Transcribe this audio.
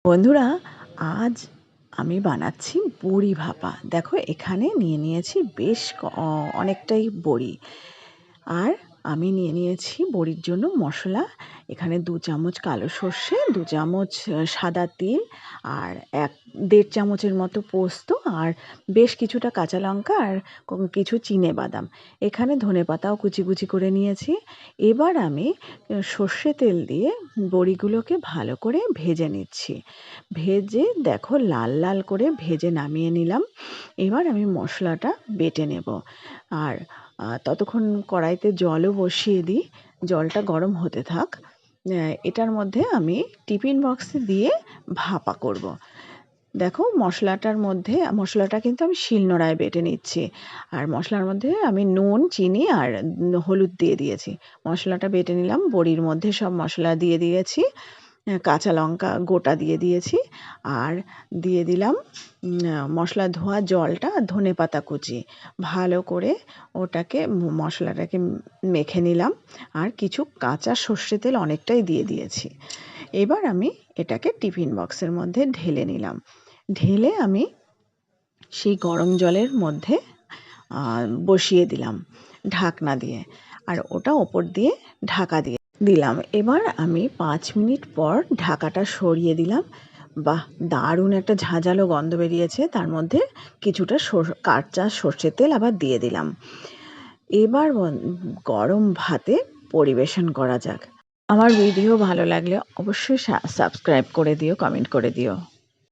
বন্ধুরা, আজ আমি বানাচ্ছি বড়ি ভাপা। দেখো এখানে নিয়ে নিয়েছি বেশ অনেকটাই বড়ি। আর আমি নিয়ে নিয়েছি বড়ির জন্য মশলা। এখানে 2 চামচ কালো সর্ষে, 2 চামচ সাদা তিল, আর 1-1.5 চামচের মতো পোস্ত, আর বেশ কিছুটা কাঁচা লঙ্কা, আর কিছু চিনেবাদাম। এখানে ধনেপাতাও কুচি কুচি করে নিয়েছি। এবার আমি সর্ষে তেল দিয়ে বড়িগুলোকে ভালো করে ভেজে নিচ্ছি। ভেজে দেখো লাল লাল করে ভেজে নামিয়ে নিলাম। এবার আমি মশলাটা বেটে নেব। আর ততক্ষণ কড়াইতে জলও বসিয়ে দিই, জলটা গরম হতে থাক। এটার মধ্যে আমি টিফিন বক্সে দিয়ে ভাপা করব। দেখো মশলাটা কিন্তু আমি শিলনোড়ায় বেটে নিচ্ছি। আর মশলার মধ্যে আমি নুন, চিনি আর হলুদ দিয়ে দিয়েছি। মশলাটা বেটে নিলাম, বড়ির মধ্যে সব মশলা দিয়ে দিয়েছি, কাঁচা লঙ্কা গোটা দিয়ে দিয়েছি, আর দিয়ে দিলাম মশলা ধোয়া জলটা আর ধনেপাতা কুচি। ভালো করে মশলাটাকে মেখে নিলাম, আর কিছু কাঁচা সর্ষে তেল অনেকটাই দিয়ে দিয়েছি। এবার আমি এটাকে টিফিন বক্সের মধ্যে ঢেলে নিলাম। ঢেলে আমি সেই গরম জলের মধ্যে বসিয়ে দিলাম ঢাকনা দিয়ে, আর ওটা ওপর দিয়ে ঢাকা দিয়ে দিলাম। এবার আমি 5 মিনিট পর ঢাকাটা সরিয়ে দিলাম। বাহ, দারুণ একটা ঝাঁঝালো গন্ধ বেরিয়েছে। তার মধ্যে কিছুটা কাঁচা সর্ষের তেল আবার দিয়ে দিলাম। এবার গরম ভাতে পরিবেশন করা যাক। আমার ভিডিও ভালো লাগলে অবশ্যই সাবস্ক্রাইব করে দিও, কমেন্ট করে দিও।